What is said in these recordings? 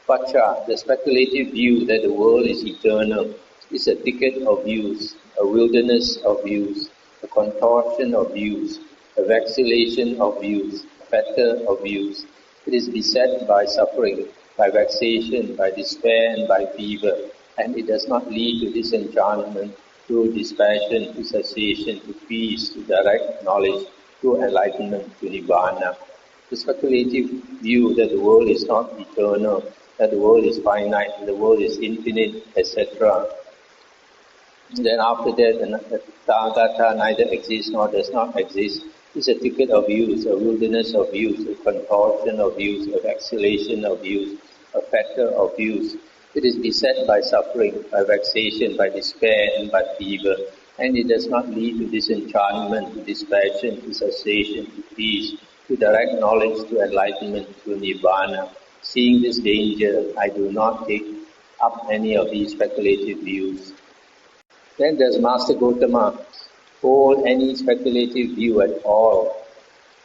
Vacha, the speculative view that the world is eternal, is a thicket of views, a wilderness of views, a contortion of views, a vacillation of views, a fetter of views. It is beset by suffering, by vexation, by despair and by fever, and it does not lead to disenchantment, to dispassion, to cessation, to peace, to direct knowledge, to enlightenment, to nirvana. The speculative view that the world is not eternal, that the world is finite, that the world is infinite, etc. Then after that, the Tathagata neither exists nor does not exist. It's a thicket of views, a wilderness of views, a contortion of views, a vacillation of views, a fetter of views. It is beset by suffering, by vexation, by despair and by fever, and it does not lead to disenchantment, to dispassion, to cessation, to peace, to direct knowledge, to enlightenment, to nirvana. Seeing this danger, I do not take up any of these speculative views. Then does Master Gotama hold any speculative view at all?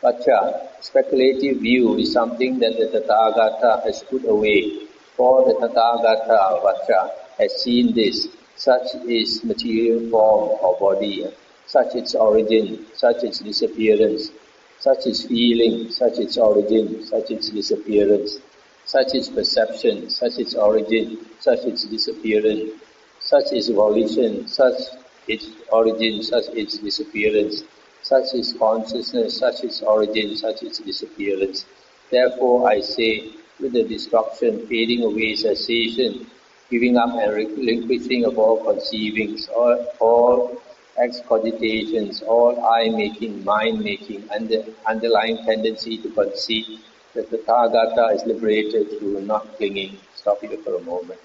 Vacha, speculative view is something that the Tathagata has put away. For the Tathagata, Vacha, has seen this. Such is material form or body, such its origin, such its disappearance, such is feeling, such its origin, such its disappearance, such is perception, such its origin, such its disappearance, such is volition, such its origin, such its disappearance, such is consciousness, such its origin, such its disappearance. Therefore I say, with the destruction, fading away, cessation, giving up and relinquishing of all conceivings, all excogitations, all I-making, mind-making, and the underlying tendency to conceive, that the Tathagata is liberated through not clinging. Stop here for a moment.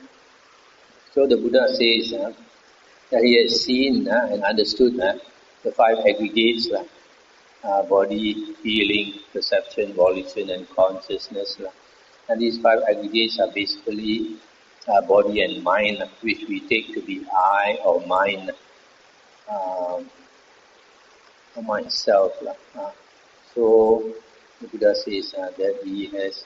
So the Buddha says that he has seen and understood the five aggregates, body, feeling, perception, volition and consciousness. And these five aggregates are basically body and mind, which we take to be I or mind, or myself. So the Buddha says that he has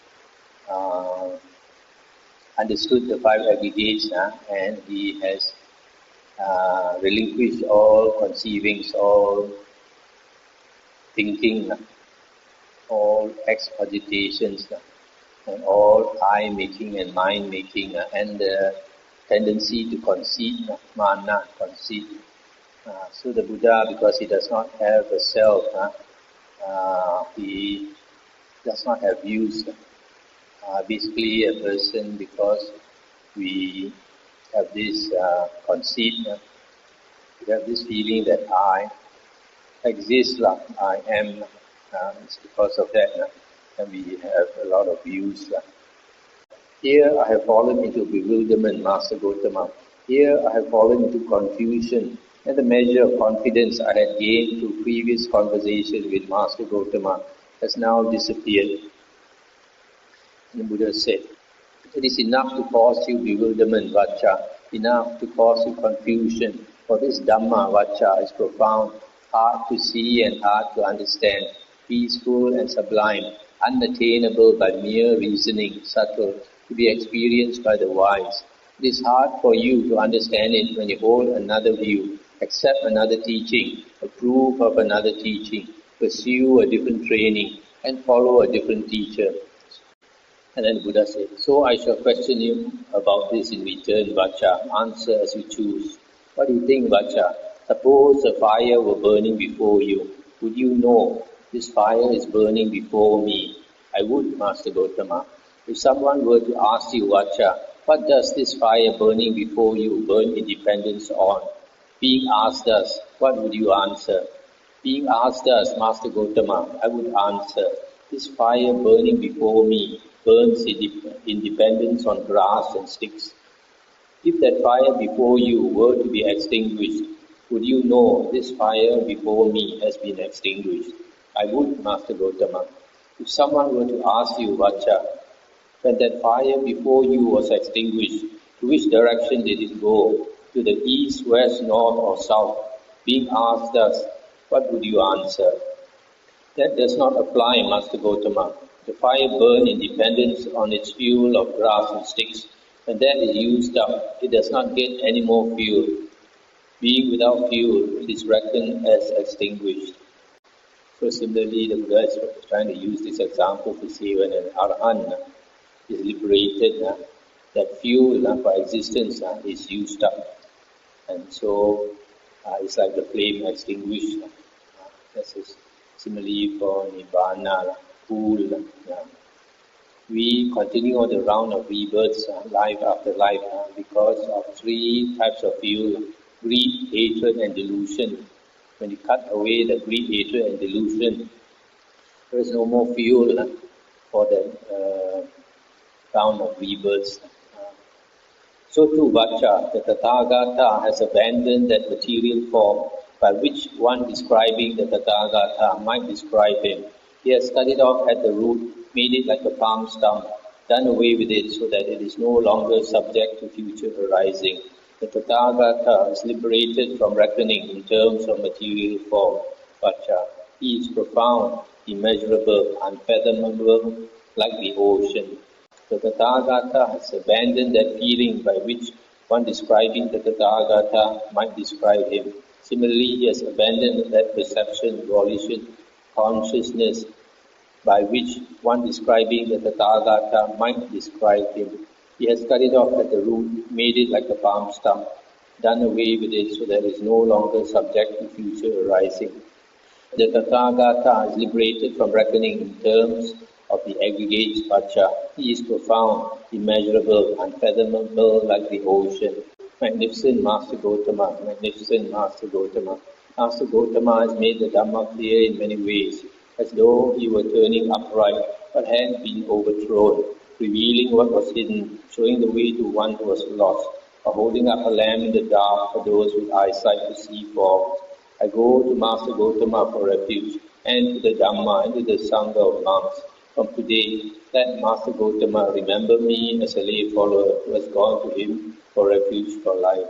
understood the five aggregates and he has relinquished all conceivings, all thinking, all excogitations, and all I-making and mind-making, and the tendency to conceit, mana, conceit. So the Buddha, because he does not have a self, he does not have views. Basically a person, because we have this conceit, we have this feeling that I exist, I am, it's because of that, and we have a lot of views. Here I have fallen into bewilderment, Master Gotama. Here I have fallen into confusion, and the measure of confidence I had gained through previous conversation with Master Gotama has now disappeared. And the Buddha said, it is enough to cause you bewilderment, Vacha, enough to cause you confusion, for this Dhamma, Vacha, is profound, hard to see and hard to understand, peaceful and sublime, unattainable by mere reasoning, subtle, to be experienced by the wise. It is hard for you to understand it when you hold another view, accept another teaching, approve of another teaching, pursue a different training, and follow a different teacher. And then the Buddha said, so I shall question you about this in return, Vacha. Answer as you choose. What do you think, Vacha? Suppose a fire were burning before you. Would you know this fire is burning before me? I would, Master Gotama. If someone were to ask you, Vacha, what does this fire burning before you burn in dependence on? Being asked thus, what would you answer? Being asked thus, Master Gotama, I would answer, this fire burning before me burns in dependence on grass and sticks. If that fire before you were to be extinguished, would you know this fire before me has been extinguished? I would, Master Gotama. If someone were to ask you, Vacha, when that fire before you was extinguished, to which direction did it go? To the east, west, north or south? Being asked thus, what would you answer? That does not apply, Master Gotama. The fire burns in dependence on its fuel of grass and sticks. When that is used up, it does not get any more fuel. Being without fuel, it is reckoned as extinguished. So similarly, the Buddha is trying to use this example to say when an arahant is liberated, that fuel for existence is used up. And so it's like the flame extinguished. This is similarly for Nibbana, pool. We continue on the round of rebirths, life after life, because of three types of fuel: greed, hatred, and delusion. When you cut away the greed, hatred, and delusion, there is no more fuel for the round of rebirths. So too Vacca, the Tathagata, has abandoned that material form by which one describing the Tathagata might describe him. He has cut it off at the root, made it like a palm stump, done away with it so that it is no longer subject to future arising. The Tathagata is liberated from reckoning in terms of material form. Vacca. He is profound, immeasurable, unfathomable, like the ocean. The Tathagata has abandoned that feeling by which one describing the Tathagata might describe him. Similarly, he has abandoned that perception, volition, consciousness by which one describing the Tathagata might describe him. He has cut it off at the root, made it like a palm stump, done away with it so that it is no longer subject to future arising. The Tathagata is liberated from reckoning in terms of the aggregates Vacca. He is profound, immeasurable, unfathomable like the ocean. Magnificent Master Gautama, magnificent Master Gautama. Master Gautama has made the Dhamma clear in many ways, as though he were turning upright but had been overthrown, revealing what was hidden, showing the way to one who was lost, or holding up a lamp in the dark for those with eyesight to see forms. I go to Master Gautama for refuge, and to the Dhamma, and to the Sangha of monks. From today, let Master Gautama remember me as a lay follower who has gone to him for refuge for life.